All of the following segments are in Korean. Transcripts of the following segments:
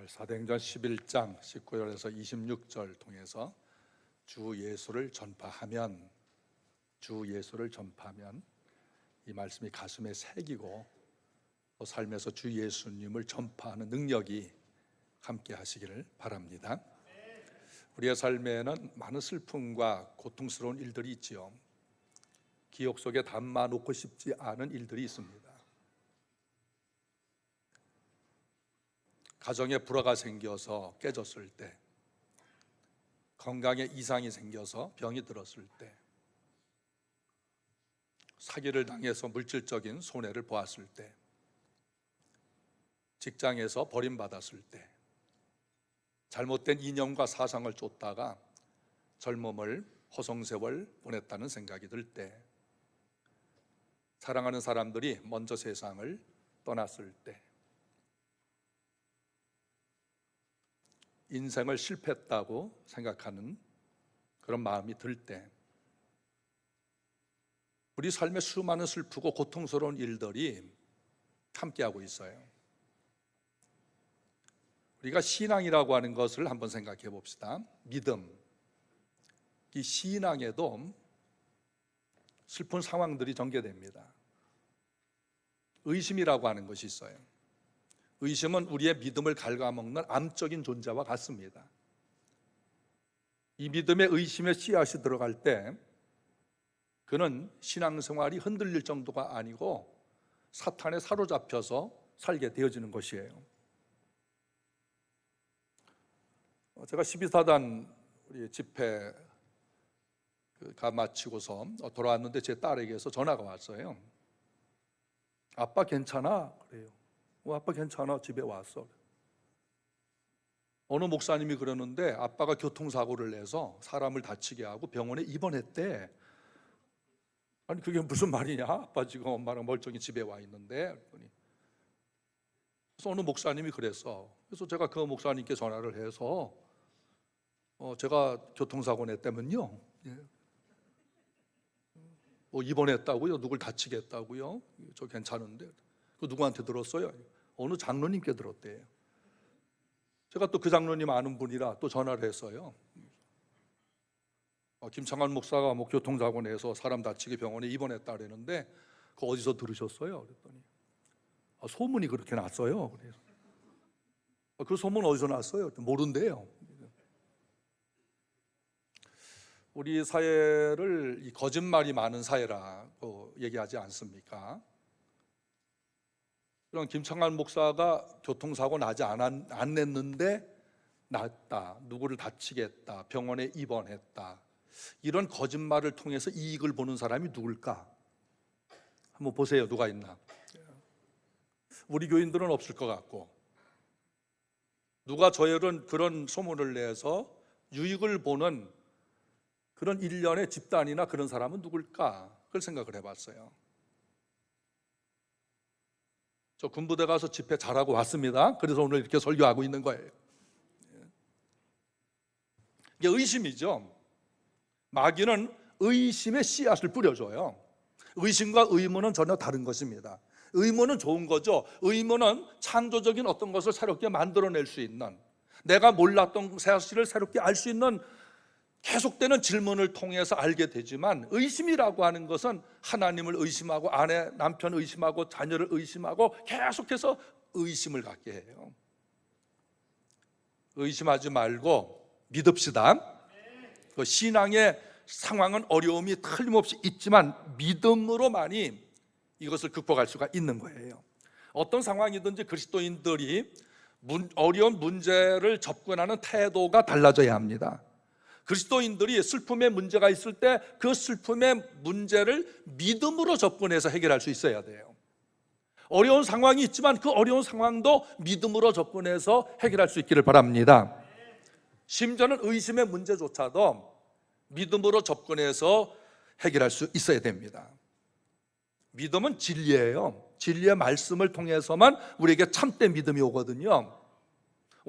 사도행전 11장 19절에서 26절 통해서 주 예수를 전파하면 이 말씀이 가슴에 새기고 또 삶에서 주 예수님을 전파하는 능력이 함께 하시기를 바랍니다. 우리의 삶에는 많은 슬픔과 고통스러운 일들이 있지요. 기억 속에 담아 놓고 싶지 않은 일들이 있습니다. 가정에 불화가 생겨서 깨졌을 때, 건강에 이상이 생겨서 병이 들었을 때, 사기를 당해서 물질적인 손해를 보았을 때, 직장에서 버림받았을 때, 잘못된 이념과 사상을 쫓다가 젊음을 허송세월 보냈다는 생각이 들 때, 사랑하는 사람들이 먼저 세상을 떠났을 때, 인생을 실패했다고 생각하는 그런 마음이 들 때, 우리 삶에 수많은 슬프고 고통스러운 일들이 함께하고 있어요. 우리가 신앙이라고 하는 것을 한번 생각해 봅시다. 믿음. 이 신앙에도 슬픈 상황들이 전개됩니다. 의심이라고 하는 것이 있어요. 의심은 우리의 믿음을 갉아먹는 암적인 존재와 같습니다. 이 믿음에 의심의 씨앗이 들어갈 때 그는 신앙생활이 흔들릴 정도가 아니고 사탄에 사로잡혀서 살게 되어지는 것이에요. 제가 12사단 우리 집회가 마치고서 돌아왔는데 제 딸에게서 전화가 왔어요. 아빠 괜찮아? 그래요. 아빠 괜찮아, 집에 왔어. 어느 목사님이 그러는데 아빠가 교통사고를 내서 사람을 다치게 하고 병원에 입원했대. 아니 그게 무슨 말이냐? 아빠 지금 엄마랑 멀쩡히 집에 와 있는데. 그래서 어느 목사님이 그랬어. 그래서 제가 그 목사님께 전화를 해서 제가 교통사고 냈다면요, 뭐 입원했다고요? 누굴 다치겠다고요? 저 괜찮은데. 그 누구한테 들었어요? 어느 장로님께 들었대요. 제가 또 그 장로님 아는 분이라 또 전화를 했어요. 김창환 목사가 뭐 교통사고 내서 사람 다치게 병원에 입원했다 그랬는데 그거 어디서 들으셨어요? 그랬더니 소문이 그렇게 났어요. 그래서 그 소문 어디서 났어요? 모른대요. 우리 사회를 이 거짓말이 많은 사회라고 얘기하지 않습니까? 그럼 김창환 목사가 교통사고 나지 않았는데 났다, 누구를 다치겠다, 병원에 입원했다, 이런 거짓말을 통해서 이익을 보는 사람이 누굴까? 한번 보세요. 누가 있나? 우리 교인들은 없을 것 같고, 누가 저희는 그런 소문을 내서 유익을 보는 그런 일련의 집단이나 그런 사람은 누굴까? 그걸 생각을 해봤어요. 저 군부대 가서 집회 잘하고 왔습니다. 그래서 오늘 이렇게 설교하고 있는 거예요. 이게 의심이죠. 마귀는 의심의 씨앗을 뿌려줘요. 의심과 의문은 전혀 다른 것입니다. 의문은 좋은 거죠. 의문은 창조적인 어떤 것을 새롭게 만들어낼 수 있는, 내가 몰랐던 사실을 새롭게 알 수 있는 계속되는 질문을 통해서 알게 되지만, 의심이라고 하는 것은 하나님을 의심하고 아내, 남편 의심하고 자녀를 의심하고 계속해서 의심을 갖게 해요. 의심하지 말고 믿읍시다. 그 신앙의 상황은 어려움이 틀림없이 있지만 믿음으로만이 이것을 극복할 수가 있는 거예요. 어떤 상황이든지 그리스도인들이 어려운 문제를 접근하는 태도가 달라져야 합니다. 그리스도인들이 슬픔의 문제가 있을 때 그 슬픔의 문제를 믿음으로 접근해서 해결할 수 있어야 돼요. 어려운 상황이 있지만 그 어려운 상황도 믿음으로 접근해서 해결할 수 있기를 바랍니다. 심지어는 의심의 문제조차도 믿음으로 접근해서 해결할 수 있어야 됩니다. 믿음은 진리예요. 진리의 말씀을 통해서만 우리에게 참된 믿음이 오거든요.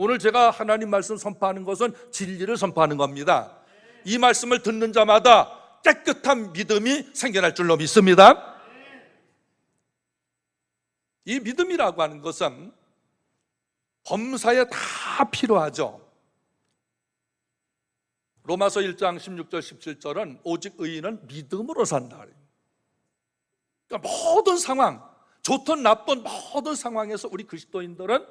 오늘 제가 하나님 말씀 선포하는 것은 진리를 선포하는 겁니다. 이 말씀을 듣는 자마다 깨끗한 믿음이 생겨날 줄로 믿습니다. 이 믿음이라고 하는 것은 범사에 다 다 필요하죠. 로마서 1장 16절 17절은 오직 의인은 믿음으로 산다. 그러니까 모든 상황, 좋든 나쁜 모든 상황에서 우리 그리스도인들은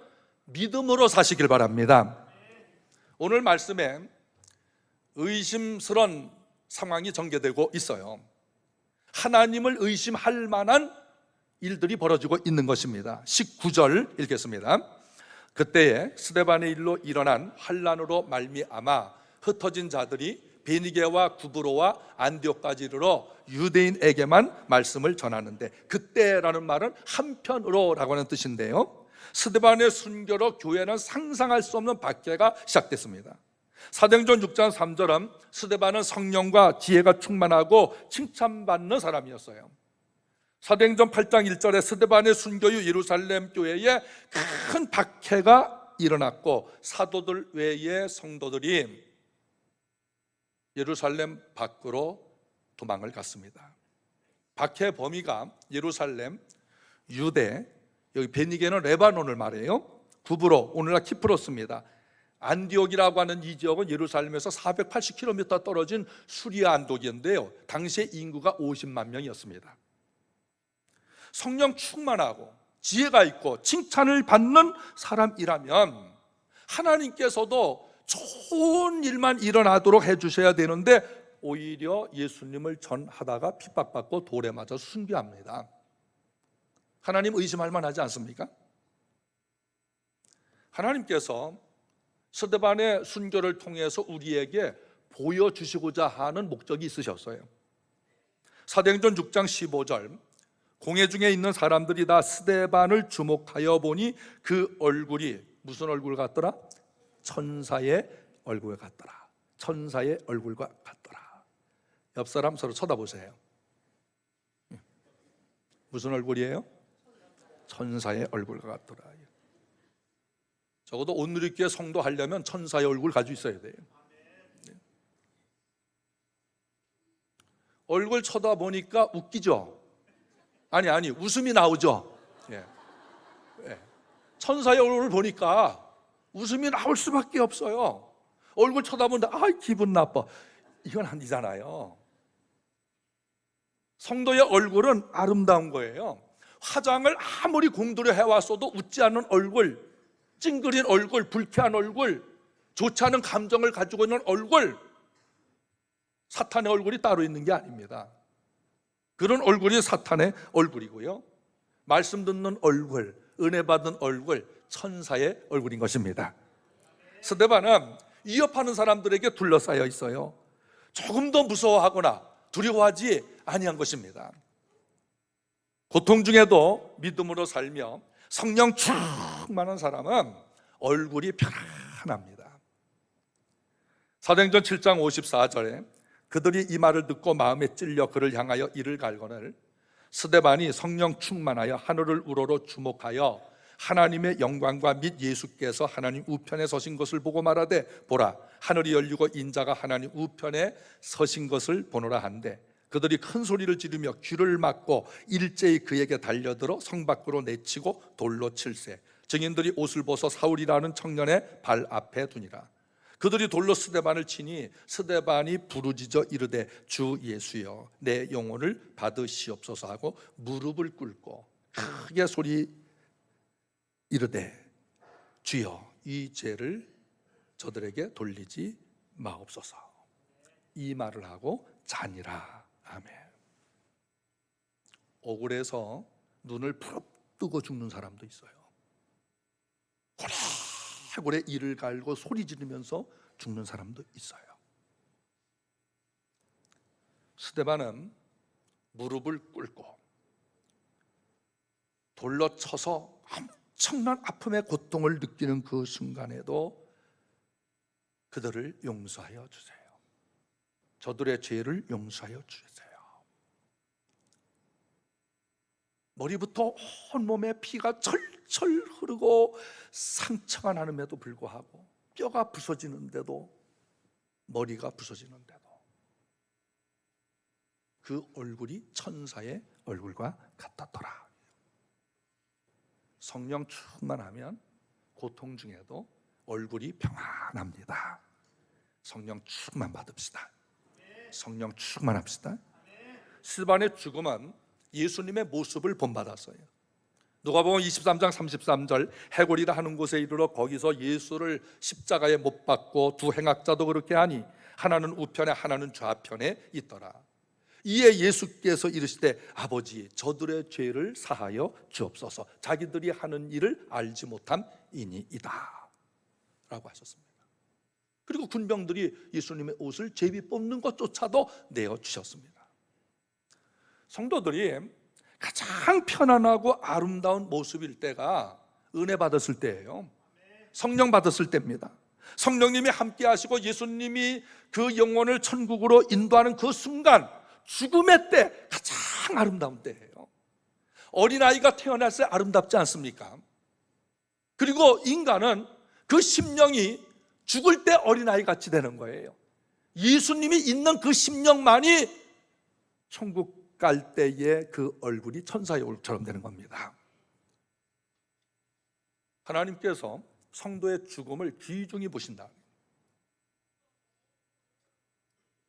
믿음으로 사시길 바랍니다. 오늘 말씀에 의심스러운 상황이 전개되고 있어요. 하나님을 의심할 만한 일들이 벌어지고 있는 것입니다. 19절 읽겠습니다. 그때에 스데반의 일로 일어난 환난으로 말미암아 흩어진 자들이 베니게와 구브로와 안디옥까지 이르러 유대인에게만 말씀을 전하는데, 그때라는 말은 한편으로라고 하는 뜻인데요, 스데반의 순교로 교회는 상상할 수 없는 박해가 시작됐습니다. 사도행전 6장 3절은 스데반은 성령과 지혜가 충만하고 칭찬받는 사람이었어요. 사도행전 8장 1절에 스데반의 순교 후 예루살렘 교회에 큰 박해가 일어났고 사도들 외의 성도들이 예루살렘 밖으로 도망을 갔습니다. 박해 범위가 예루살렘, 유대, 여기 베니게는 레바논을 말해요. 구브로, 오늘날 키프로스입니다. 안디옥이라고 하는 이 지역은 예루살렘에서 480km 떨어진 수리아 안독이었는데요, 당시에 인구가 50만 명이었습니다. 성령 충만하고 지혜가 있고 칭찬을 받는 사람이라면 하나님께서도 좋은 일만 일어나도록 해주셔야 되는데 오히려 예수님을 전하다가 핍박받고 돌에 맞아 순교합니다. 하나님 의심할 만하지 않습니까? 하나님께서 스데반의 순교를 통해서 우리에게 보여주시고자 하는 목적이 있으셨어요. 사도행전 6장 15절, 공회 중에 있는 사람들이 다 스데반을 주목하여 보니 그 얼굴이 무슨 얼굴 같더라? 천사의 얼굴 같더라. 천사의 얼굴과 같더라. 옆 사람 서로 쳐다보세요. 무슨 얼굴이에요? 천사의 얼굴과 같더라. 적어도 온누리교회 성도 하려면 천사의 얼굴 가지고 있어야 돼요. 얼굴 쳐다보니까 웃기죠? 아니 웃음이 나오죠. 예. 예. 천사의 얼굴을 보니까 웃음이 나올 수밖에 없어요. 얼굴 쳐다보는데 기분 나빠, 이건 아니잖아요. 성도의 얼굴은 아름다운 거예요. 화장을 아무리 공들여 해왔어도 웃지 않는 얼굴, 찡그린 얼굴, 불쾌한 얼굴, 좋지 않은 감정을 가지고 있는 얼굴, 사탄의 얼굴이 따로 있는 게 아닙니다. 그런 얼굴이 사탄의 얼굴이고요, 말씀 듣는 얼굴, 은혜 받은 얼굴, 천사의 얼굴인 것입니다. 스데반은 위협하는 사람들에게 둘러싸여 있어요. 조금 더 무서워하거나 두려워하지 아니한 것입니다. 고통 중에도 믿음으로 살며 성령 충만한 사람은 얼굴이 편안합니다. 사도행전 7장 54절에 그들이 이 말을 듣고 마음에 찔려 그를 향하여 이를 갈거늘 스데반이 성령 충만하여 하늘을 우러러 주목하여 하나님의 영광과 및 예수께서 하나님 우편에 서신 것을 보고 말하되 보라, 하늘이 열리고 인자가 하나님 우편에 서신 것을 보노라 한데, 그들이 큰 소리를 지르며 귀를 막고 일제히 그에게 달려들어 성 밖으로 내치고 돌로 칠세. 증인들이 옷을 벗어 사울이라는 청년의 발 앞에 두니라. 그들이 돌로 스데반을 치니 스데반이 부르짖어 이르되 주 예수여 내 영혼을 받으시옵소서 하고 무릎을 꿇고 크게 소리 이르되 주여 이 죄를 저들에게 돌리지 마옵소서. 이 말을 하고 자니라. 아멘. 억울해서 눈을 부릅뜨고 죽는 사람도 있어요. 고래고래 이를 갈고 소리 지르면서 죽는 사람도 있어요. 스데반은 무릎을 꿇고 돌로 쳐서 엄청난 아픔의 고통을 느끼는 그 순간에도 그들을 용서하여 주세요. 저들의 죄를 용서하여 주세요. 머리부터 온몸에 피가 철철 흐르고 상처가 나는데도 불구하고, 뼈가 부서지는데도, 머리가 부서지는데도 그 얼굴이 천사의 얼굴과 같았더라. 성령 충만하면 고통 중에도 얼굴이 평안합니다. 성령 충만 받읍시다. 성령 충만합시다. 스데반의 죽음은 예수님의 모습을 본받았어요. 누가복음 23장 33절, 해골이라 하는 곳에 이르러 거기서 예수를 십자가에 못 박고 두 행악자도 그렇게 하니 하나는 우편에 하나는 좌편에 있더라. 이에 예수께서 이르시되 아버지 저들의 죄를 사하여 주옵소서, 자기들이 하는 일을 알지 못함이니이다 라고 하셨습니다. 그리고 군병들이 예수님의 옷을 제비 뽑는 것조차도 내어주셨습니다. 성도들이 가장 편안하고 아름다운 모습일 때가 은혜 받았을 때예요. 성령 받았을 때입니다. 성령님이 함께 하시고 예수님이 그 영혼을 천국으로 인도하는 그 순간, 죽음의 때 가장 아름다운 때예요. 어린아이가 태어날 때 아름답지 않습니까? 그리고 인간은 그 심령이 죽을 때 어린아이 같이 되는 거예요. 예수님이 있는 그 심령만이 천국 갈 때의 그 얼굴이 천사의 얼굴처럼 되는 겁니다. 하나님께서 성도의 죽음을 귀중히 보신다.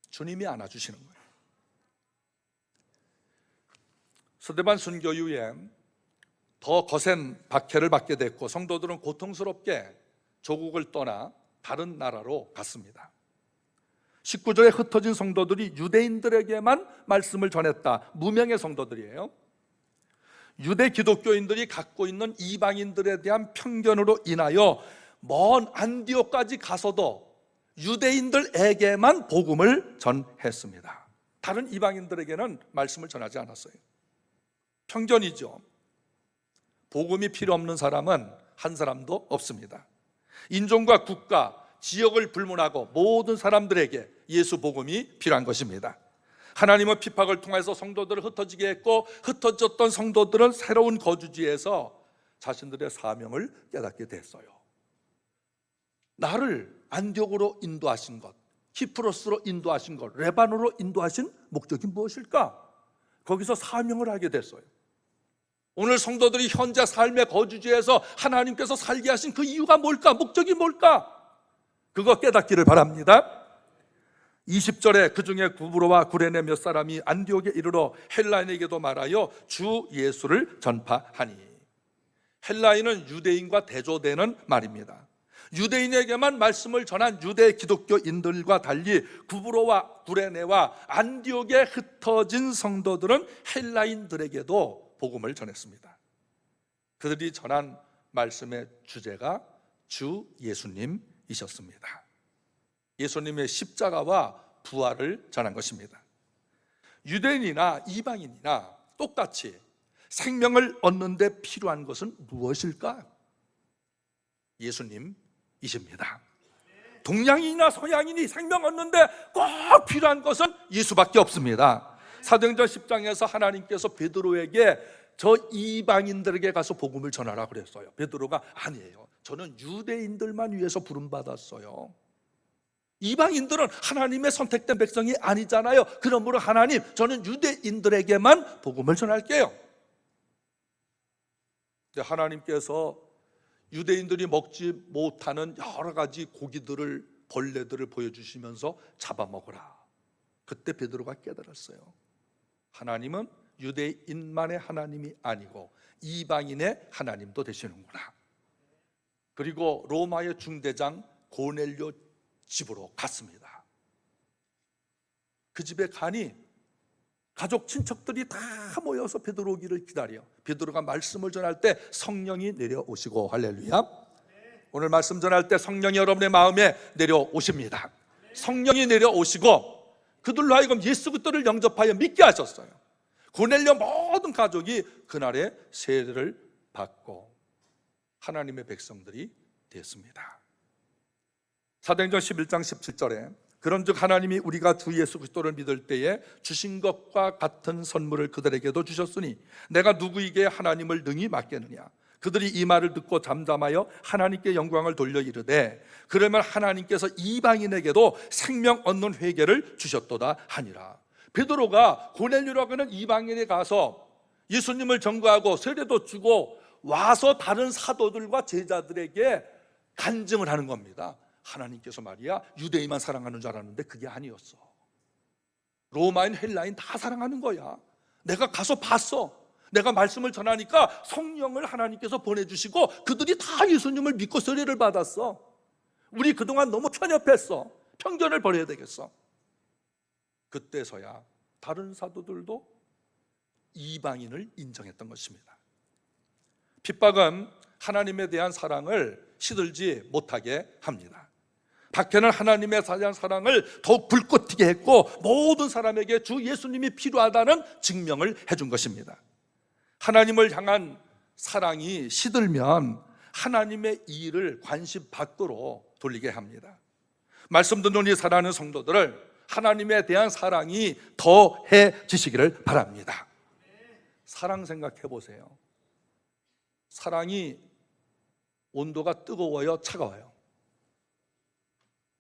주님이 안아주시는 거예요. 스데반 순교 이후에 더 거센 박해를 받게 됐고 성도들은 고통스럽게 조국을 떠나 다른 나라로 갔습니다. 19절에 흩어진 성도들이 유대인들에게만 말씀을 전했다. 무명의 성도들이에요. 유대 기독교인들이 갖고 있는 이방인들에 대한 편견으로 인하여 먼 안디옥까지 가서도 유대인들에게만 복음을 전했습니다. 다른 이방인들에게는 말씀을 전하지 않았어요. 편견이죠. 복음이 필요 없는 사람은 한 사람도 없습니다. 인종과 국가, 지역을 불문하고 모든 사람들에게 예수 복음이 필요한 것입니다. 하나님은 핍박을 통해서 성도들을 흩어지게 했고 흩어졌던 성도들은 새로운 거주지에서 자신들의 사명을 깨닫게 됐어요. 나를 안디옥으로 인도하신 것, 키프로스로 인도하신 것, 레바논으로 인도하신 목적이 무엇일까? 거기서 사명을 하게 됐어요. 오늘 성도들이 현재 삶의 거주지에서 하나님께서 살게 하신 그 이유가 뭘까? 목적이 뭘까? 그거 깨닫기를 바랍니다. 20절에 그 중에 구브로와 구레네 몇 사람이 안디옥에 이르러 헬라인에게도 말하여 주 예수를 전파하니. 헬라인은 유대인과 대조되는 말입니다. 유대인에게만 말씀을 전한 유대 기독교인들과 달리 구브로와 구레네와 안디옥에 흩어진 성도들은 헬라인들에게도 복음을 전했습니다. 그들이 전한 말씀의 주제가 주 예수님이셨습니다. 예수님의 십자가와 부활을 전한 것입니다. 유대인이나 이방인이나 똑같이 생명을 얻는 데 필요한 것은 무엇일까? 예수님이십니다. 동양인이나 서양인이 생명 얻는데 꼭 필요한 것은 예수밖에 없습니다. 사도행전 10장에서 하나님께서 베드로에게 저 이방인들에게 가서 복음을 전하라 그랬어요. 베드로가 아니에요, 저는 유대인들만 위해서 부름받았어요. 이방인들은 하나님의 선택된 백성이 아니잖아요. 그러므로 하나님, 저는 유대인들에게만 복음을 전할게요. 하나님께서 유대인들이 먹지 못하는 여러 가지 고기들을, 벌레들을 보여주시면서 잡아먹으라. 그때 베드로가 깨달았어요. 하나님은 유대인만의 하나님이 아니고 이방인의 하나님도 되시는구나. 그리고 로마의 중대장 고넬료 집으로 갔습니다. 그 집에 가니 가족 친척들이 다 모여서 베드로 오기를 기다려. 베드로가 말씀을 전할 때 성령이 내려오시고, 할렐루야. 오늘 말씀 전할 때 성령이 여러분의 마음에 내려오십니다. 성령이 내려오시고 그들로 하여금 예수 그리스도를 영접하여 믿게 하셨어요. 고넬료 모든 가족이 그날에 세례를 받고 하나님의 백성들이 됐습니다. 사도행전 11장 17절에 그런즉 하나님이 우리가 주 예수 그리스도를 믿을 때에 주신 것과 같은 선물을 그들에게도 주셨으니 내가 누구에게 하나님을 능히 맡겠느냐. 그들이 이 말을 듣고 잠잠하여 하나님께 영광을 돌려 이르되 그러면 하나님께서 이방인에게도 생명 얻는 회개를 주셨도다 하니라. 베드로가 고넬료라고 하는 이방인에 가서 예수님을 전거하고 세례도 주고 와서 다른 사도들과 제자들에게 간증을 하는 겁니다. 하나님께서 말이야 유대인만 사랑하는 줄 알았는데 그게 아니었어. 로마인, 헬라인 다 사랑하는 거야. 내가 가서 봤어. 내가 말씀을 전하니까 성령을 하나님께서 보내주시고 그들이 다 예수님을 믿고 세례를 받았어. 우리 그동안 너무 편협했어. 편견을 버려야 되겠어. 그때서야 다른 사도들도 이방인을 인정했던 것입니다. 핍박은 하나님에 대한 사랑을 시들지 못하게 합니다. 박해는 하나님에 대한 사랑을 더욱 불꽃 튀게 했고 모든 사람에게 주 예수님이 필요하다는 증명을 해준 것입니다. 하나님을 향한 사랑이 시들면 하나님의 일을 관심 밖으로 돌리게 합니다. 말씀 듣는 우리 사랑하는 성도들을 하나님에 대한 사랑이 더해지시기를 바랍니다. 사랑 생각해 보세요. 사랑이 온도가 뜨거워요, 차가워요?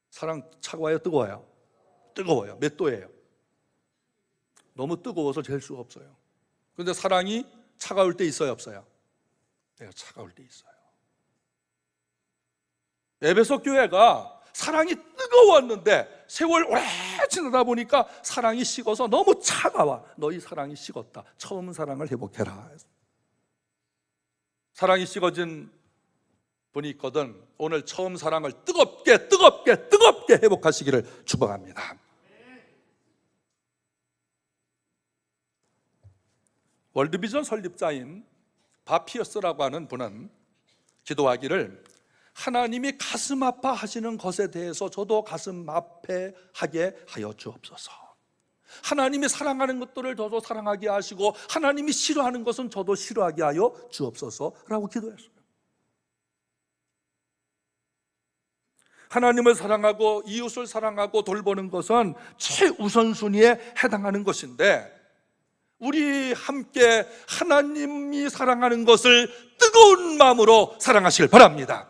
사랑 차가워요, 뜨거워요? 뜨거워요. 몇 도예요? 너무 뜨거워서 잴 수가 없어요. 그런데 사랑이 차가울 때 있어요, 없어요? 네, 차가울 때 있어요. 에베소 교회가 사랑이 뜨거웠는데 세월 오래 지나다 보니까 사랑이 식어서 너무 차가워. 너희 사랑이 식었다. 처음 사랑을 회복해라. 사랑이 식어진 분이 있거든. 오늘 처음 사랑을 뜨겁게 회복하시기를 축복합니다. 월드비전 설립자인 바피어스라고 하는 분은 기도하기를 하나님이 가슴 아파하시는 것에 대해서 저도 가슴 아파하게 하여 주옵소서. 하나님이 사랑하는 것들을 저도 사랑하게 하시고 하나님이 싫어하는 것은 저도 싫어하게 하여 주옵소서라고 기도했어요. 하나님을 사랑하고 이웃을 사랑하고 돌보는 것은 최우선순위에 해당하는 것인데 우리 함께 하나님이 사랑하는 것을 뜨거운 마음으로 사랑하시길 바랍니다.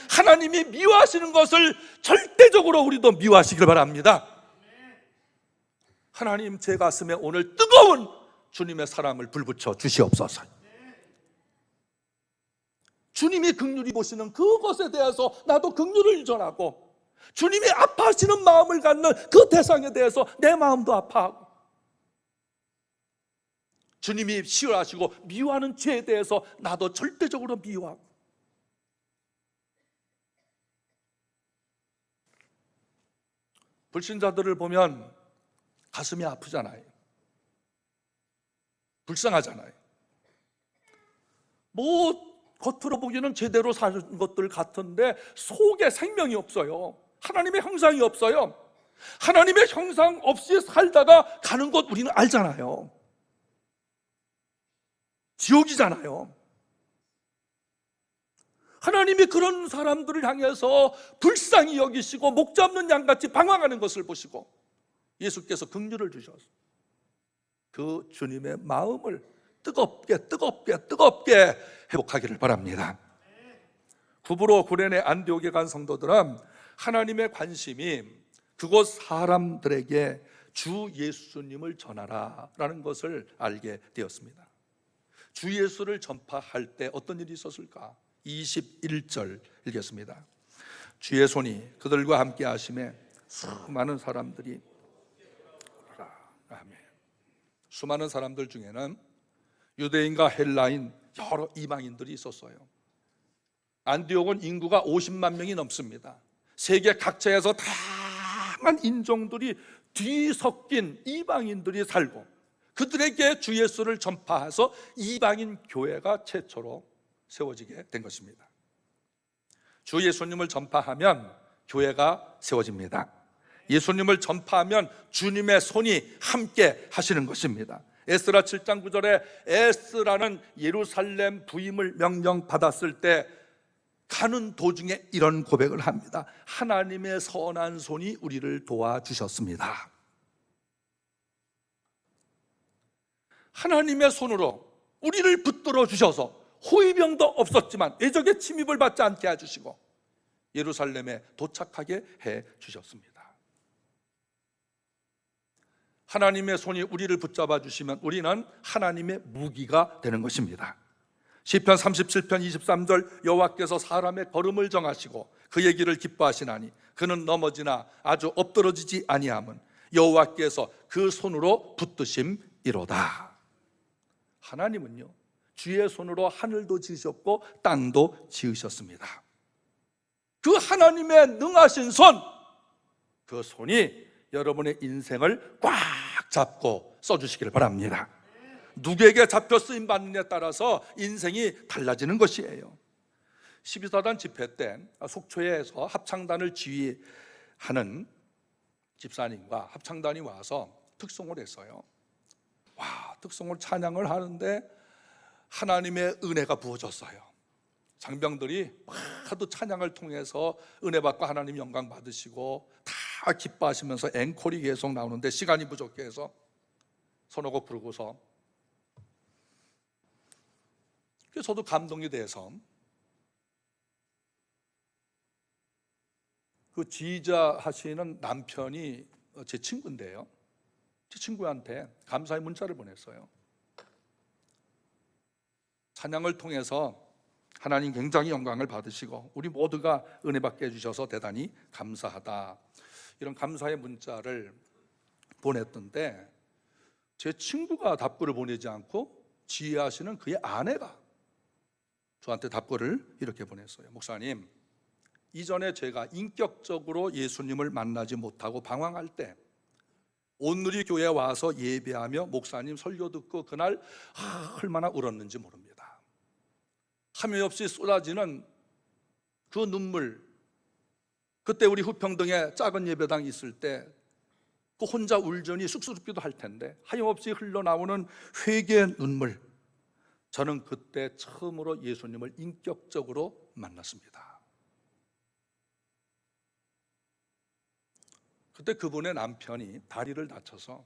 하나님이 미워하시는 것을 절대적으로 우리도 미워하시길 바랍니다. 하나님, 제 가슴에 오늘 뜨거운 주님의 사랑을 불붙여 주시옵소서. 주님이 긍휼히 보시는 그것에 대해서 나도 긍휼을 전하고 주님이 아파하시는 마음을 갖는 그 대상에 대해서 내 마음도 아파하고 주님이 싫어하시고 미워하는 죄에 대해서 나도 절대적으로 미워하고 불신자들을 보면 가슴이 아프잖아요. 불쌍하잖아요. 뭐 겉으로 보기에는 제대로 사는 것들 같은데 속에 생명이 없어요. 하나님의 형상이 없어요. 하나님의 형상 없이 살다가 가는 것 우리는 알잖아요. 지옥이잖아요. 하나님이 그런 사람들을 향해서 불쌍히 여기시고 목 잡는 양같이 방황하는 것을 보시고 예수께서 긍휼을 주셔서 그 주님의 마음을 뜨겁게 회복하기를 바랍니다. 구브로 구레네 안디옥에 간 성도들은 하나님의 관심이 그곳 사람들에게 주 예수님을 전하라 라는 것을 알게 되었습니다. 주 예수를 전파할 때 어떤 일이 있었을까? 21절 읽겠습니다. 주의 손이 그들과 함께 하심에 수많은 사람들이 아멘. 수많은 사람들 중에는 유대인과 헬라인 여러 이방인들이 있었어요. 안디옥은 인구가 50만 명이 넘습니다. 세계 각처에서 다양한 인종들이 뒤섞인 이방인들이 살고 그들에게 주 예수를 전파해서 이방인 교회가 최초로 세워지게 된 것입니다. 주 예수님을 전파하면 교회가 세워집니다. 예수님을 전파하면 주님의 손이 함께 하시는 것입니다. 에스라 7장 9절에 에스라는 예루살렘 부임을 명령받았을 때 가는 도중에 이런 고백을 합니다. 하나님의 선한 손이 우리를 도와주셨습니다. 하나님의 손으로 우리를 붙들어 주셔서 호위병도 없었지만 외적의 침입을 받지 않게 해주시고 예루살렘에 도착하게 해주셨습니다. 하나님의 손이 우리를 붙잡아 주시면 우리는 하나님의 무기가 되는 것입니다. 시편 37편 23절 여호와께서 사람의 걸음을 정하시고 그의 길을 기뻐하시나니 그는 넘어지나 아주 엎드러지지 아니함은 여호와께서 그 손으로 붙드심이로다. 하나님은요, 주의 손으로 하늘도 지으셨고 땅도 지으셨습니다. 그 하나님의 능하신 손, 그 손이 여러분의 인생을 꽉 잡고 써주시기를 바랍니다. 누구에게 잡혀 쓰임 받느냐에 따라서 인생이 달라지는 것이에요. 12사단 집회 때 속초에서 합창단을 지휘하는 집사님과 합창단이 와서 특송을 했어요. 특송을 찬양을 하는데 하나님의 은혜가 부어졌어요. 장병들이 하도 찬양을 통해서 은혜 받고 하나님 영광 받으시고 다 기뻐하시면서 앵콜이 계속 나오는데 시간이 부족해서 서너 곡 부르고서 저도 감동이 돼서 그 지휘자 하시는 남편이 제 친구인데요, 제 친구한테 감사의 문자를 보냈어요. 찬양을 통해서 하나님 굉장히 영광을 받으시고 우리 모두가 은혜 받게 해주셔서 대단히 감사하다, 이런 감사의 문자를 보냈던데 제 친구가 답글을 보내지 않고 지휘하시는 그의 아내가 저한테 답글을 이렇게 보냈어요. 목사님, 이전에 제가 인격적으로 예수님을 만나지 못하고 방황할 때 온누리 교회에 와서 예배하며 목사님 설교 듣고 그날 얼마나 울었는지 모릅니다. 하면 없이 쏟아지는 그 눈물, 그때 우리 후평동에 작은 예배당이 있을 때 그 혼자 울전이 쑥스럽기도 할 텐데 하염없이 흘러나오는 회개의 눈물, 저는 그때 처음으로 예수님을 인격적으로 만났습니다. 그때 그분의 남편이 다리를 다쳐서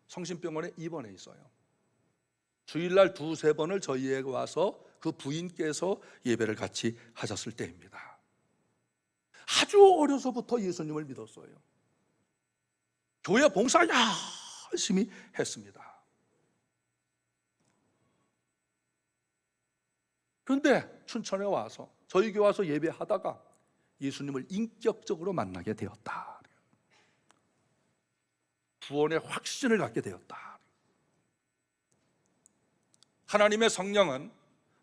성심병원에 입원해 있어요. 주일날 두세 번을 저희에게 와서 그 부인께서 예배를 같이 하셨을 때입니다. 아주 어려서부터 예수님을 믿었어요. 교회 봉사 열심히 했습니다. 그런데 춘천에 와서 저희 교회 와서 예배하다가 예수님을 인격적으로 만나게 되었다. 구원의 확신을 갖게 되었다. 하나님의 성령은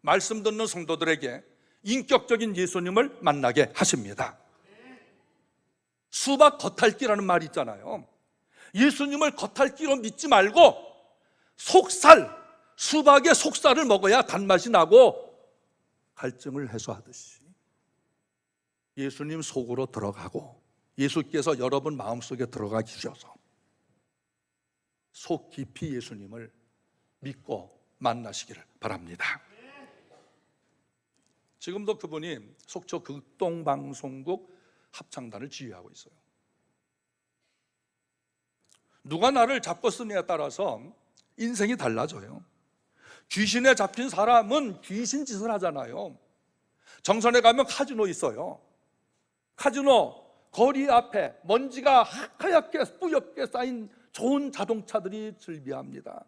말씀 듣는 성도들에게 인격적인 예수님을 만나게 하십니다. 수박 겉핥기라는 말이 있잖아요. 예수님을 겉핥기로 믿지 말고 속살, 수박의 속살을 먹어야 단맛이 나고 갈증을 해소하듯이 예수님 속으로 들어가고 예수께서 여러분 마음속에 들어가 주셔서 속 깊이 예수님을 믿고 만나시기를 바랍니다. 지금도 그분이 속초 극동방송국 합창단을 지휘하고 있어요. 누가 나를 잡고 쓰느냐에 따라서 인생이 달라져요. 귀신에 잡힌 사람은 귀신 짓을 하잖아요. 정선에 가면 카지노 있어요. 카지노 거리 앞에 먼지가 하얗게 뿌옇게 쌓인 좋은 자동차들이 즐비합니다.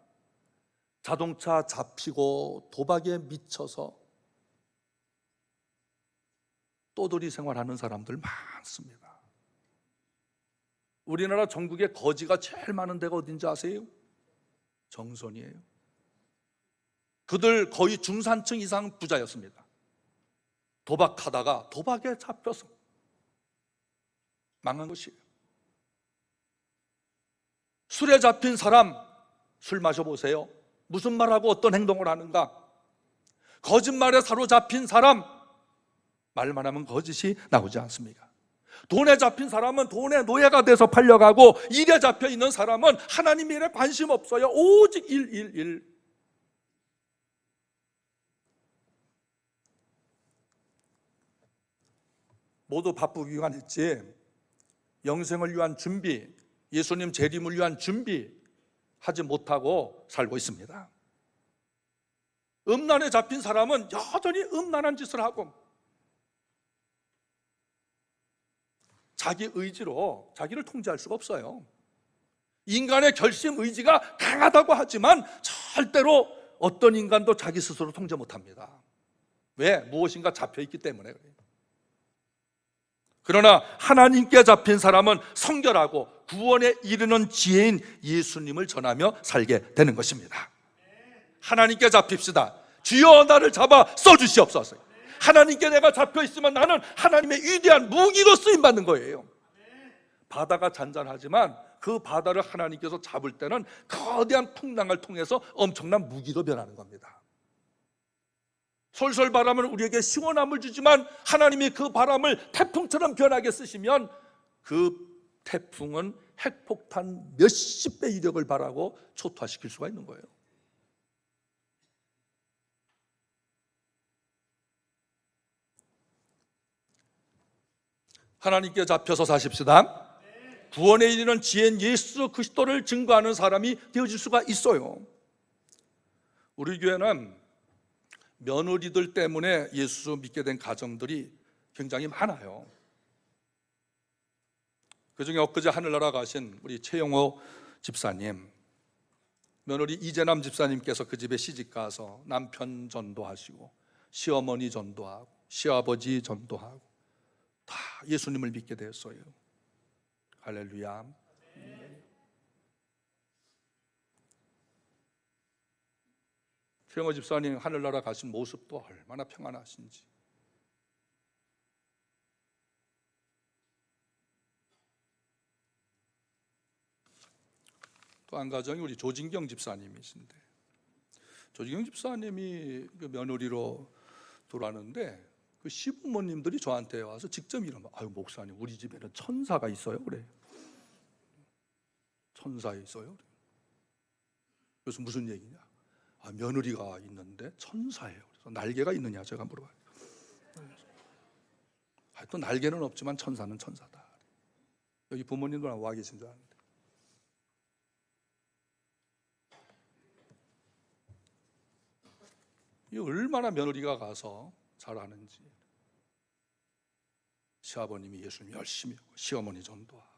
자동차 잡히고 도박에 미쳐서 떠돌이 생활하는 사람들 많습니다. 우리나라 전국에 거지가 제일 많은 데가 어딘지 아세요? 정선이에요. 그들 거의 중산층 이상 부자였습니다. 도박하다가 도박에 잡혀서 망한 것이에요. 술에 잡힌 사람, 술 마셔보세요. 무슨 말하고 어떤 행동을 하는가? 거짓말에 사로잡힌 사람, 말만 하면 거짓이 나오지 않습니까? 돈에 잡힌 사람은 돈의 노예가 돼서 팔려가고, 일에 잡혀있는 사람은 하나님 일에 관심 없어요. 오직 일. 모두 바쁘기만 했지 영생을 위한 준비, 예수님 재림을 위한 준비하지 못하고 살고 있습니다. 음란에 잡힌 사람은 여전히 음란한 짓을 하고 자기 의지로 자기를 통제할 수가 없어요. 인간의 결심 의지가 강하다고 하지만 절대로 어떤 인간도 자기 스스로 통제 못합니다. 왜? 무엇인가 잡혀있기 때문에 그래요. 그러나 하나님께 잡힌 사람은 성결하고 구원에 이르는 지혜인 예수님을 전하며 살게 되는 것입니다. 하나님께 잡힙시다. 주여 나를 잡아 써주시옵소서. 하나님께 내가 잡혀있으면 나는 하나님의 위대한 무기로 쓰임받는 거예요. 바다가 잔잔하지만 그 바다를 하나님께서 잡을 때는 거대한 풍랑을 통해서 엄청난 무기로 변하는 겁니다. 솔솔 바람은 우리에게 시원함을 주지만 하나님이 그 바람을 태풍처럼 변하게 쓰시면 그 태풍은 핵폭탄 몇십 배 이력을 발하고 초토화시킬 수가 있는 거예요. 하나님께 잡혀서 사십시다. 구원에 이르는 지혜인 예수 그리스도를 증거하는 사람이 되어질 수가 있어요. 우리 교회는 며느리들 때문에 예수 믿게 된 가정들이 굉장히 많아요. 그중에 엊그제 하늘나라 가신 우리 최영호 집사님, 며느리 이재남 집사님께서 그 집에 시집가서 남편 전도하시고 시어머니 전도하고 시아버지 전도하고 다 예수님을 믿게 되었어요. 할렐루야. 최영호 집사님 하늘나라 가신 모습도 얼마나 평안하신지. 또 한 가정이 우리 조진경 집사님이신데, 조진경 집사님이 그 며느리로 돌아가는데 그 시부모님들이 저한테 와서 직접 이러면, 아유 목사님 우리 집에는 천사가 있어요 그래. 천사 있어요. 그래서 무슨 얘기냐? 아, 며느리가 있는데 천사예요. 그래서 날개가 있느냐 제가 물어봐요. 또 날개는 없지만 천사는 천사다. 여기 부모님들 와 계신 줄 아는데. 이 얼마나 며느리가 가서 잘하는지. 시아버님이 예수님 열심히 하고 시어머니 전도하고.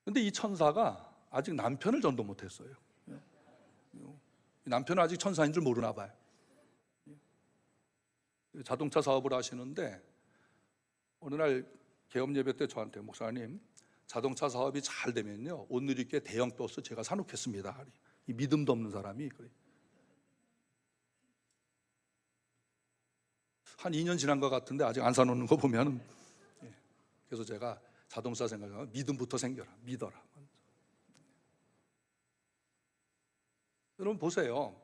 근데 이 천사가 아직 남편을 전도 못했어요. 남편은 아직 천사인 줄 모르나 봐요. 자동차 사업을 하시는데 어느 날 개업 예배 때 저한테, 목사님 자동차 사업이 잘 되면요 오늘이께 대형 버스 제가 사놓겠습니다. 이 믿음도 없는 사람이 그래. 한 2년 지난 것 같은데 아직 안 사놓는 거 보면, 그래서 제가 자동차 생각하면 믿음부터 생겨라, 믿어라. 여러분 보세요.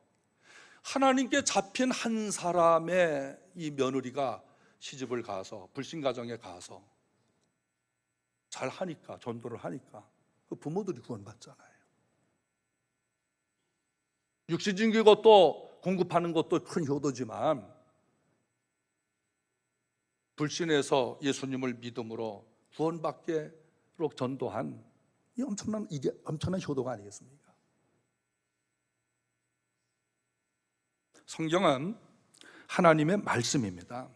하나님께 잡힌 한 사람의 이 며느리가 시집을 가서 불신가정에 가서 잘 하니까, 전도를 하니까 그 부모들이 구원받잖아요. 육신적인 것도 공급하는 것도 큰 효도지만 불신해서 예수님을 믿음으로 구원받게로 전도한 이 엄청난 효도가 아니겠습니까? 성경은 하나님의 말씀입니다.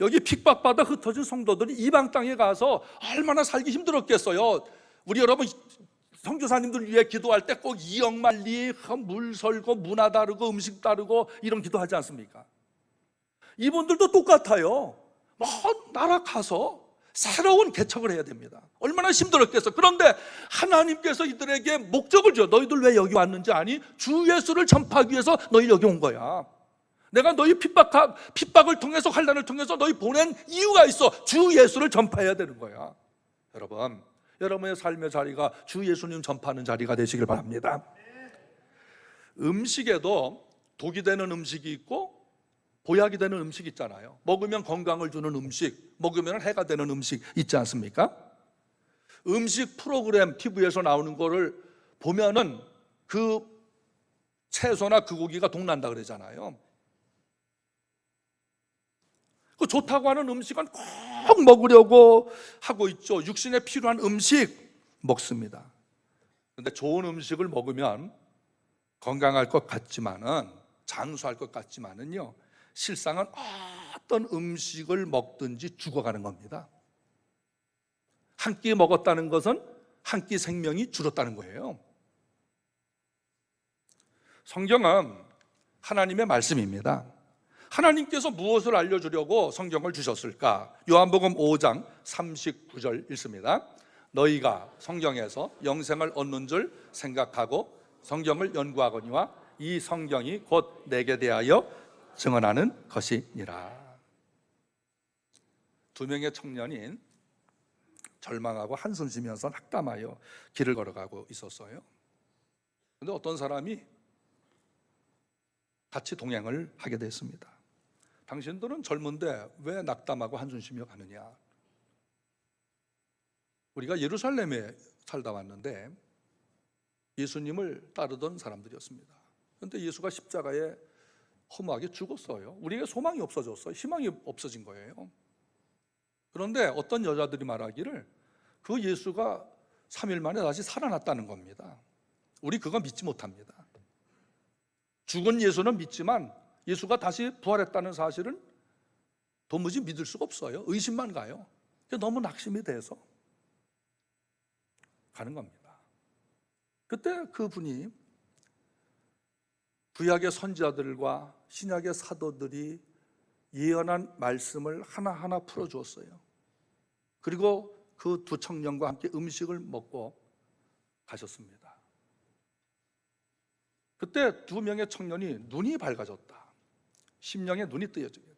여기 핍박받아 흩어진 성도들이 이방 땅에 가서 얼마나 살기 힘들었겠어요. 우리 여러분 선교사님들 위해 기도할 때 꼭 이역 말리, 물 설고, 문화 다르고, 음식 다르고 이런 기도하지 않습니까? 이분들도 똑같아요. 먼 나라 가서 새로운 개척을 해야 됩니다. 얼마나 힘들었겠어. 그런데 하나님께서 이들에게 목적을 줘. 너희들 왜 여기 왔는지 아니? 주 예수를 전파하기 위해서 너희 여기 온 거야. 내가 너희 핍박을 통해서, 환난을 통해서 너희 보낸 이유가 있어. 주 예수를 전파해야 되는 거야. 여러분, 여러분의 삶의 자리가 주 예수님 전파하는 자리가 되시길 바랍니다. 음식에도 독이 되는 음식이 있고 보약이 되는 음식 있잖아요. 먹으면 건강을 주는 음식, 먹으면 해가 되는 음식 있지 않습니까? 음식 프로그램 TV에서 나오는 거를 보면은 그 채소나 그 고기가 독난다 그러잖아요. 그 좋다고 하는 음식은 꼭 먹으려고 하고 있죠. 육신에 필요한 음식 먹습니다. 그런데 좋은 음식을 먹으면 건강할 것 같지만은, 장수할 것 같지만은요, 실상은 어떤 음식을 먹든지 죽어가는 겁니다. 한 끼 먹었다는 것은 한 끼 생명이 줄었다는 거예요. 성경은 하나님의 말씀입니다. 하나님께서 무엇을 알려주려고 성경을 주셨을까? 요한복음 5장 39절 읽습니다. 너희가 성경에서 영생을 얻는 줄 생각하고 성경을 연구하거니와 이 성경이 곧 내게 대하여 증언하는 것이니라. 두 명의 청년인 절망하고 한숨 쉬면서 낙담하여 길을 걸어가고 있었어요. 그런데 어떤 사람이 같이 동행을 하게 됐습니다. 당신들은 젊은데 왜 낙담하고 한숨 쉬며 가느냐? 우리가 예루살렘에 살다 왔는데 예수님을 따르던 사람들이었습니다. 그런데 예수가 십자가에 허무하게 죽었어요. 우리에게 소망이 없어졌어요. 희망이 없어진 거예요. 그런데 어떤 여자들이 말하기를 그 예수가 3일 만에 다시 살아났다는 겁니다. 우리 그거 믿지 못합니다. 죽은 예수는 믿지만 예수가 다시 부활했다는 사실은 도무지 믿을 수가 없어요. 의심만 가요. 너무 낙심이 돼서 가는 겁니다. 그때 그분이 구약의 선지자들과 신약의 사도들이 예언한 말씀을 하나하나 풀어주었어요. 그리고 그 두 청년과 함께 음식을 먹고 가셨습니다. 그때 두 명의 청년이 눈이 밝아졌다. 심령의 눈이 뜨여지게 돼요.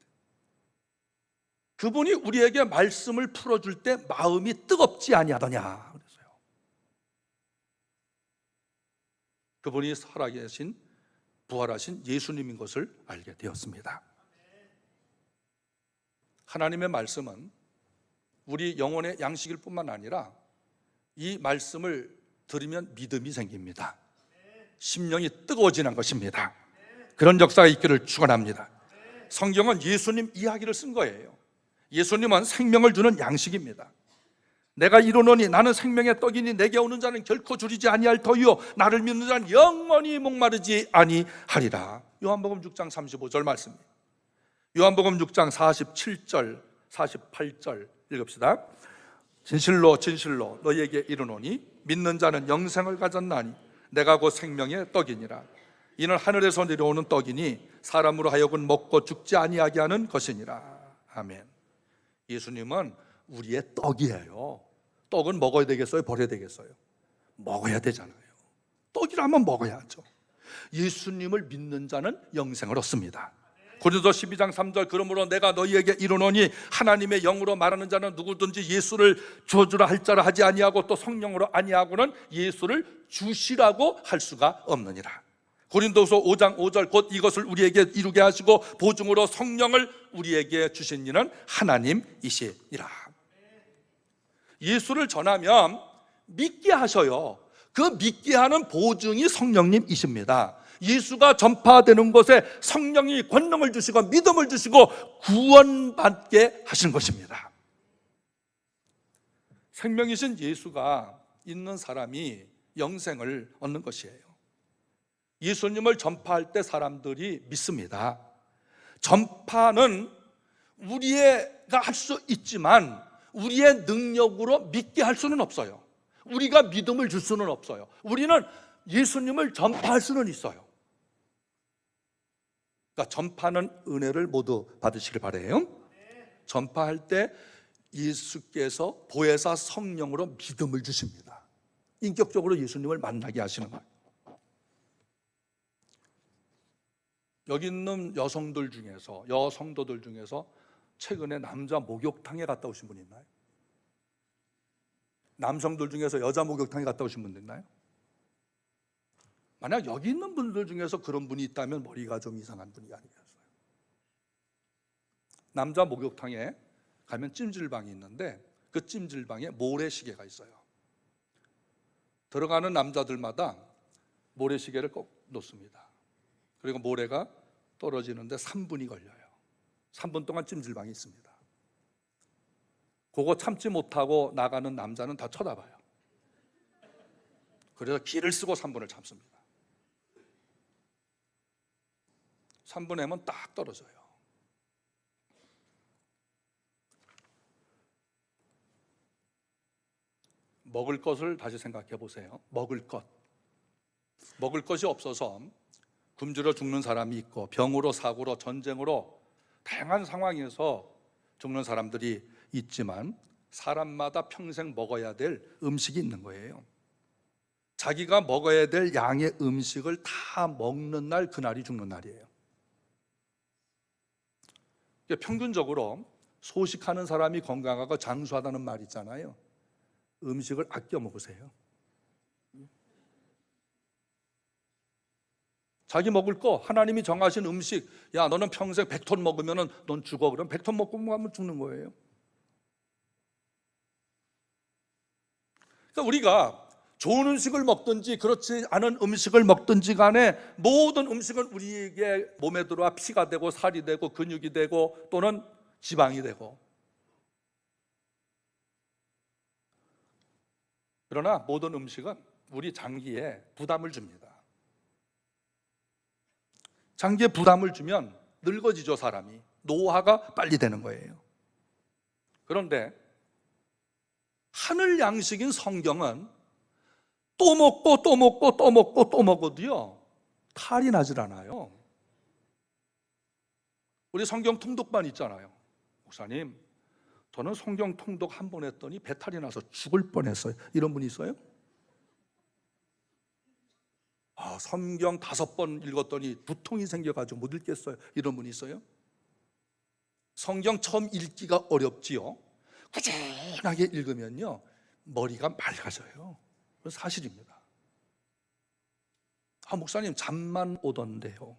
그분이 우리에게 말씀을 풀어줄 때 마음이 뜨겁지 아니하더냐 그랬어요. 그분이 살아계신 부활하신 예수님인 것을 알게 되었습니다. 하나님의 말씀은 우리 영혼의 양식일 뿐만 아니라 이 말씀을 들으면 믿음이 생깁니다. 심령이 뜨거워지는 것입니다. 그런 역사가 있기를 축원합니다. 성경은 예수님 이야기를 쓴 거예요. 예수님은 생명을 주는 양식입니다. 내가 이르노니 나는 생명의 떡이니 내게 오는 자는 결코 줄이지 아니할 터이요 나를 믿는 자는 영원히 목마르지 아니하리라. 요한복음 6장 35절 말씀입니다. 요한복음 6장 47절 48절 읽읍시다. 진실로 진실로 너희에게 이르노니 믿는 자는 영생을 가졌나니 내가 곧 생명의 떡이니라. 이는 하늘에서 내려오는 떡이니 사람으로 하여금 먹고 죽지 아니하게 하는 것이니라. 아멘. 예수님은 우리의 떡이에요. 떡은 먹어야 되겠어요? 버려야 되겠어요? 먹어야 되잖아요. 떡이라면 먹어야죠. 예수님을 믿는 자는 영생을 얻습니다. 고린도 12장 3절 그러므로 내가 너희에게 이르노니 하나님의 영으로 말하는 자는 누구든지 예수를 저주라 할 자라 하지 아니하고 또 성령으로 아니하고는 예수를 주시라고 할 수가 없느니라. 고린도서 5장 5절 곧 이것을 우리에게 이루게 하시고 보증으로 성령을 우리에게 주신 이는 하나님이시니라. 예수를 전하면 믿게 하셔요. 그 믿게 하는 보증이 성령님이십니다. 예수가 전파되는 곳에 성령이 권능을 주시고 믿음을 주시고 구원받게 하신 것입니다. 생명이신 예수가 있는 사람이 영생을 얻는 것이에요. 예수님을 전파할 때 사람들이 믿습니다. 전파는 우리가 할 수 있지만 우리의 능력으로 믿게 할 수는 없어요. 우리가 믿음을 줄 수는 없어요. 우리는 예수님을 전파할 수는 있어요. 그러니까 전파는 은혜를 모두 받으시길 바라요. 전파할 때 예수께서 보혜사 성령으로 믿음을 주십니다. 인격적으로 예수님을 만나게 하시는 거예요. 여기 있는 여성들 중에서, 여성도들 중에서 최근에 남자 목욕탕에 갔다 오신 분 있나요? 남성들 중에서 여자 목욕탕에 갔다 오신 분 있나요? 만약 여기 있는 분들 중에서 그런 분이 있다면 머리가 좀 이상한 분이 아니겠어요? 남자 목욕탕에 가면 찜질방이 있는데 그 찜질방에 모래시계가 있어요. 들어가는 남자들마다 모래시계를 꼭 놓습니다. 그리고 모래가 떨어지는데 3분이 걸려요. 3분 동안 찜질방이 있습니다. 그거 참지 못하고 나가는 남자는 다 쳐다봐요. 그래서 기를 쓰고 3분을 참습니다. 3분 하면 딱 떨어져요. 먹을 것을 다시 생각해 보세요. 먹을 것이 없어서 굶주려 죽는 사람이 있고 병으로 사고로 전쟁으로 다양한 상황에서 죽는 사람들이 있지만 사람마다 평생 먹어야 될 음식이 있는 거예요. 자기가 먹어야 될 양의 음식을 다 먹는 날, 그날이 죽는 날이에요. 평균적으로 소식하는 사람이 건강하고 장수하다는 말 있잖아요. 음식을 아껴 먹으세요. 자기 먹을 거, 하나님이 정하신 음식, 야 너는 평생 100톤 먹으면 넌 죽어. 그럼 100톤 먹고 가면 죽는 거예요. 그러니까 우리가 좋은 음식을 먹든지 그렇지 않은 음식을 먹든지 간에 모든 음식은 우리에게 몸에 들어와 피가 되고 살이 되고 근육이 되고 또는 지방이 되고, 그러나 모든 음식은 우리 장기에 부담을 줍니다. 장기에 부담을 주면 늙어지죠. 사람이 노화가 빨리 되는 거예요. 그런데 하늘 양식인 성경은 또 먹고 또 먹고 또 먹고 또 먹어도요 탈이 나질 않아요. 우리 성경 통독반 있잖아요. 목사님, 저는 성경 통독 한 번 했더니 배탈이 나서 죽을 뻔했어요. 이런 분 있어요? 성경 5번 읽었더니 두통이 생겨가지고 못 읽겠어요. 이런 분 있어요? 성경 처음 읽기가 어렵지요. 꾸준하게 읽으면요 머리가 맑아져요. 그건 사실입니다. 목사님 잠만 오던데요.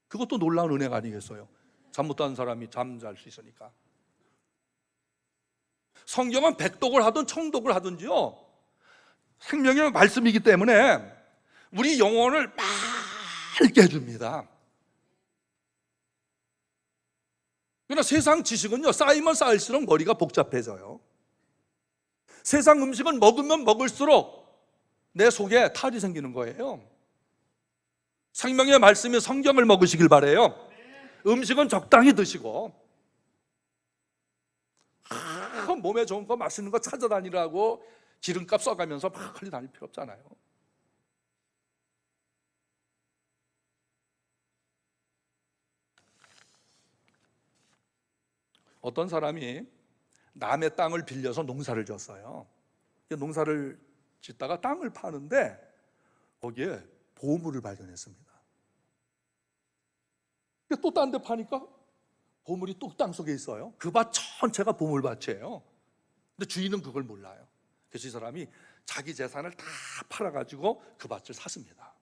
그것도 놀라운 은혜가 아니겠어요? 잠 못 자는 사람이 잠잘 수 있으니까. 성경은 백독을 하든 청독을 하든지요 생명의 말씀이기 때문에 우리 영혼을 맑게 해줍니다. 그러나 세상 지식은요 쌓이면 쌓일수록 머리가 복잡해져요. 세상 음식은 먹으면 먹을수록 내 속에 탈이 생기는 거예요. 생명의 말씀이 성경을 먹으시길 바래요. 음식은 적당히 드시고 몸에 좋은 거 맛있는 거 찾아다니라고 기름값 써가면서 막 흘리 다닐 필요 없잖아요. 어떤 사람이 남의 땅을 빌려서 농사를 졌어요. 농사를 짓다가 땅을 파는데 거기에 보물을 발견했습니다. 또 딴 데 파니까 보물이 또 땅 속에 있어요. 그 밭 전체가 보물밭이에요. 근데 주인은 그걸 몰라요. 그래서 이 사람이 자기 재산을 다 팔아가지고 그 밭을 샀습니다.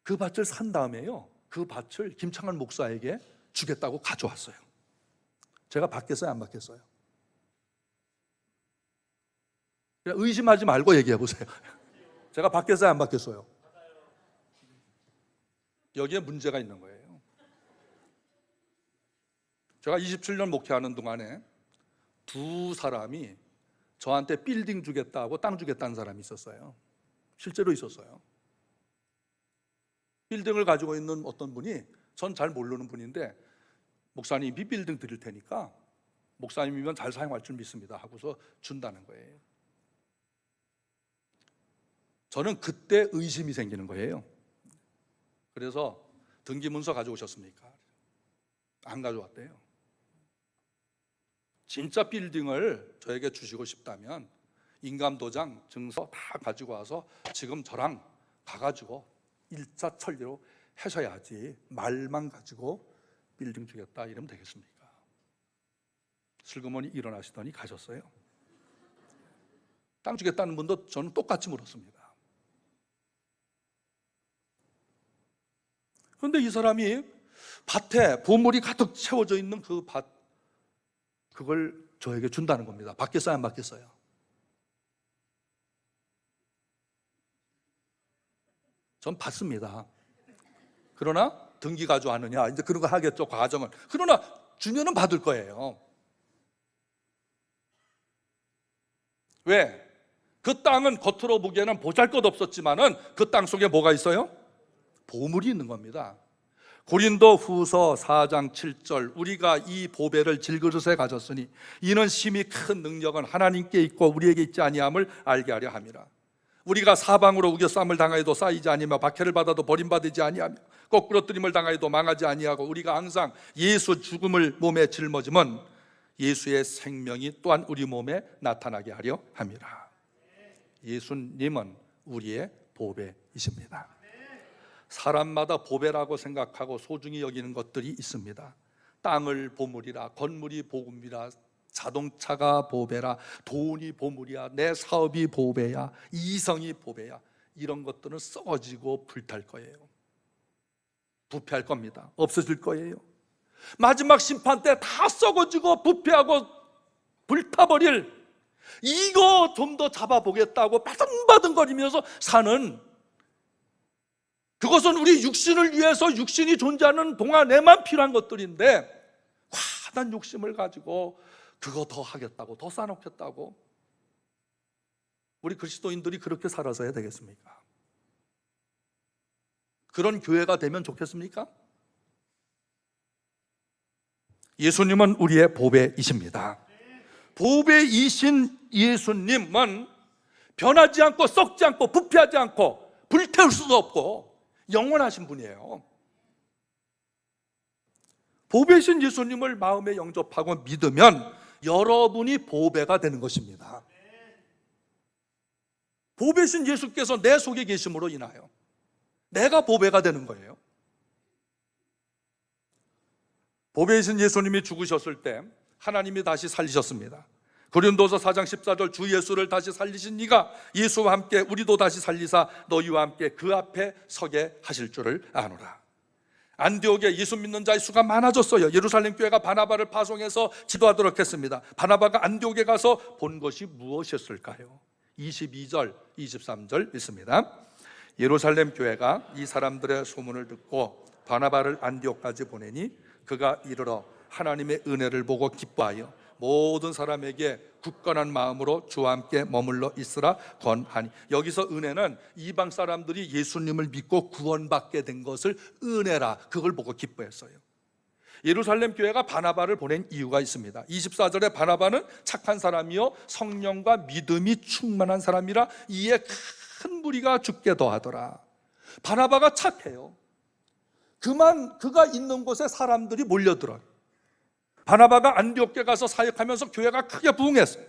그 밭을 산 다음에요 그 밭을 김창환 목사에게 주겠다고 가져왔어요. 제가 받겠어요 안 받겠어요? 의심하지 말고 얘기해 보세요. 제가 받겠어요 안 받겠어요? 여기에 문제가 있는 거예요. 제가 27년 목회하는 동안에 두 사람이 저한테 빌딩 주겠다고 땅 주겠다는 사람이 있었어요. 실제로 있었어요. 빌딩을 가지고 있는 어떤 분이 전 잘 모르는 분인데 목사님이 빌딩 드릴 테니까 목사님이면 잘 사용할 줄 믿습니다 하고서 준다는 거예요. 저는 그때 의심이 생기는 거예요. 그래서 등기문서 가져오셨습니까? 안 가져왔대요. 진짜 빌딩을 저에게 주시고 싶다면 인감도장, 증서 다 가지고 와서 지금 저랑 가가지고 1차 처리로 하셔야지 말만 가지고 빌딩 주겠다 이러면 되겠습니까? 슬그머니 일어나시더니 가셨어요. 땅 주겠다는 분도 저는 똑같이 물었습니다. 그런데 이 사람이 밭에 보물이 가득 채워져 있는 그 밭, 그걸 저에게 준다는 겁니다. 받겠어요 안 받겠어요? 전 받습니다. 그러나 등기 가져왔느냐 이제 그런 거 하겠죠 과정은. 그러나 주면은 받을 거예요. 왜? 그 땅은 겉으로 보기에는 보잘것없었지만은 그 땅 속에 뭐가 있어요? 보물이 있는 겁니다. 고린도 후서 4장 7절 우리가 이 보배를 질그릇에 가졌으니 이는 심히 큰 능력은 하나님께 있고 우리에게 있지 아니함을 알게 하려 함이라. 우리가 사방으로 우겨쌈을 당하여도 쌓이지 아니하며 박해를 받아도 버림받지 아니하며 거꾸로 뜨림을 당하여도 망하지 아니하고 우리가 항상 예수 죽음을 몸에 짊어지면 예수의 생명이 또한 우리 몸에 나타나게 하려 함이라. 예수님은 우리의 보배이십니다. 사람마다 보배라고 생각하고 소중히 여기는 것들이 있습니다. 땅을 보물이라, 건물이 보물이라, 자동차가 보배라, 돈이 보물이야, 내 사업이 보배야, 이성이 보배야. 이런 것들은 썩어지고 불탈 거예요. 부패할 겁니다. 없어질 거예요. 마지막 심판 때 다 썩어지고 부패하고 불타버릴, 이거 좀 더 잡아보겠다고 바등바등거리면서 사는, 그것은 우리 육신을 위해서 육신이 존재하는 동안에만 필요한 것들인데 과한 욕심을 가지고 그거 더 하겠다고, 더 쌓아놓겠다고. 우리 그리스도인들이 그렇게 살아서야 되겠습니까? 그런 교회가 되면 좋겠습니까? 예수님은 우리의 보배이십니다. 보배이신 예수님은 변하지 않고 썩지 않고 부패하지 않고 불태울 수도 없고 영원하신 분이에요. 보배이신 예수님을 마음에 영접하고 믿으면 여러분이 보배가 되는 것입니다. 보배이신 예수께서 내 속에 계심으로 인하여 내가 보배가 되는 거예요. 보배이신 예수님이 죽으셨을 때 하나님이 다시 살리셨습니다. 고린도서 4장 14절, 주 예수를 다시 살리신 이가 예수와 함께 우리도 다시 살리사 너희와 함께 그 앞에 서게 하실 줄을 아노라. 안디옥에 예수 믿는 자의 수가 많아졌어요. 예루살렘 교회가 바나바를 파송해서 지도하도록 했습니다. 바나바가 안디옥에 가서 본 것이 무엇이었을까요? 22절, 23절 있습니다. 예루살렘 교회가 이 사람들의 소문을 듣고 바나바를 안디옥까지 보내니 그가 이르러 하나님의 은혜를 보고 기뻐하여 모든 사람에게 굳건한 마음으로 주와 함께 머물러 있으라 권하니. 여기서 은혜는 이방 사람들이 예수님을 믿고 구원받게 된 것을 은혜라, 그걸 보고 기뻐했어요. 예루살렘 교회가 바나바를 보낸 이유가 있습니다. 24절에 바나바는 착한 사람이요 성령과 믿음이 충만한 사람이라 이에 큰 무리가 죽게 더하더라. 바나바가 착해요. 그가 있는 곳에 사람들이 몰려들어요. 바나바가 안디옥에 가서 사역하면서 교회가 크게 부흥했어요.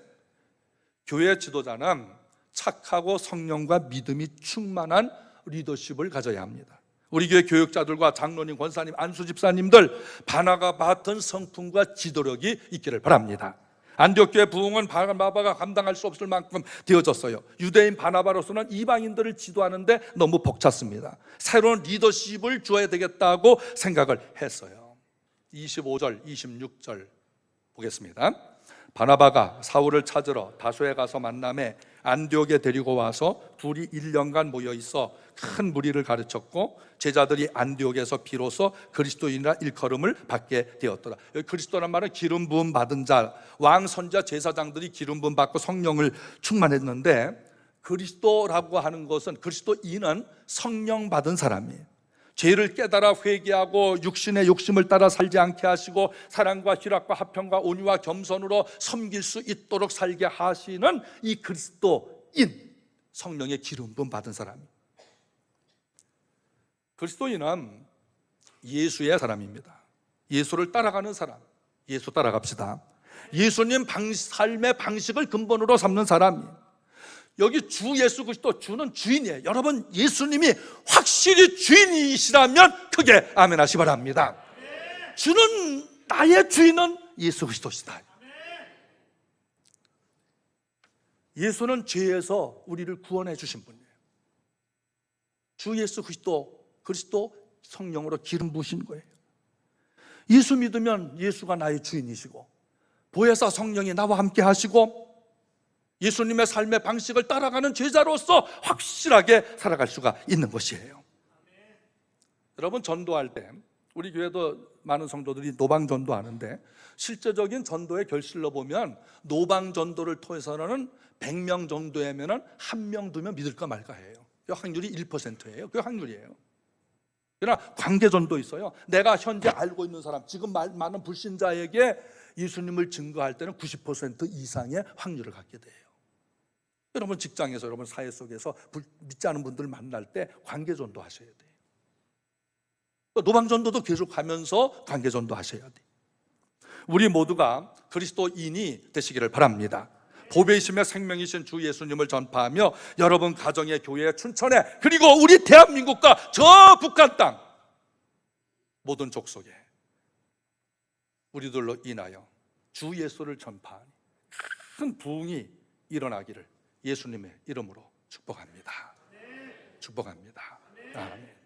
교회 지도자는 착하고 성령과 믿음이 충만한 리더십을 가져야 합니다. 우리 교회 교육자들과 장로님, 권사님, 안수 집사님들 바나바 같은 성품과 지도력이 있기를 바랍니다. 안디옥 교회 부흥은 바나바가 감당할 수 없을 만큼 되어졌어요. 유대인 바나바로서는 이방인들을 지도하는데 너무 벅찼습니다. 새로운 리더십을 줘야 되겠다고 생각을 했어요. 25절, 26절 보겠습니다. 바나바가 사울을 찾으러 다소에 가서 만남에 안디옥에 데리고 와서 둘이 1년간 모여 있어 큰 무리를 가르쳤고 제자들이 안디옥에서 비로소 그리스도인이라 일컬음을 받게 되었더라. 여기 그리스도란 말은 기름 부음 받은 자, 왕, 선자, 제사장들이 기름 부음 받고 성령을 충만했는데, 그리스도라고 하는 것은, 그리스도인은 성령 받은 사람이에요. 죄를 깨달아 회개하고 육신의 욕심을 따라 살지 않게 하시고 사랑과 희락과 화평과 온유와 겸손으로 섬길 수 있도록 살게 하시는 이 그리스도인, 성령의 기름 부음 받은 사람입니다. 그리스도인은 예수의 사람입니다. 예수를 따라가는 사람, 예수 따라갑시다. 예수님 삶의 방식을 근본으로 삼는 사람이에요. 여기 주 예수 그리스도, 주는 주인이에요. 여러분, 예수님이 확실히 주인이시라면 크게 아멘 하시 바랍니다. 주는, 나의 주인은 예수 그리스도시다. 예수는 죄에서 우리를 구원해 주신 분이에요. 주 예수 그리스도 성령으로 기름 부으신 거예요. 예수 믿으면 예수가 나의 주인이시고 보혜사 성령이 나와 함께 하시고 예수님의 삶의 방식을 따라가는 제자로서 확실하게 살아갈 수가 있는 것이에요. 여러분, 전도할 때 우리 교회도 많은 성도들이 노방전도 하는데, 실제적인 전도의 결실로 보면 노방전도를 통해서는 100명 정도면 1명, 2명 믿을까 말까 해요. 그 확률이 1%예요. 그 확률이에요. 그러나 관계전도 있어요. 내가 현재 알고 있는 사람, 지금 많은 불신자에게 예수님을 증거할 때는 90% 이상의 확률을 갖게 돼요. 여러분 직장에서, 여러분 사회 속에서 믿지 않은 분들 만날 때 관계전도 하셔야 돼요. 노방전도도 계속하면서 관계전도 하셔야 돼요. 우리 모두가 그리스도인이 되시기를 바랍니다. 보배이시며 생명이신 주 예수님을 전파하며 여러분 가정에, 교회에, 춘천에, 그리고 우리 대한민국과 저 북한 땅 모든 족속에 우리들로 인하여 주 예수를 전파하니 큰 부흥이 일어나기를 예수님의 이름으로 축복합니다. 축복합니다. 아멘.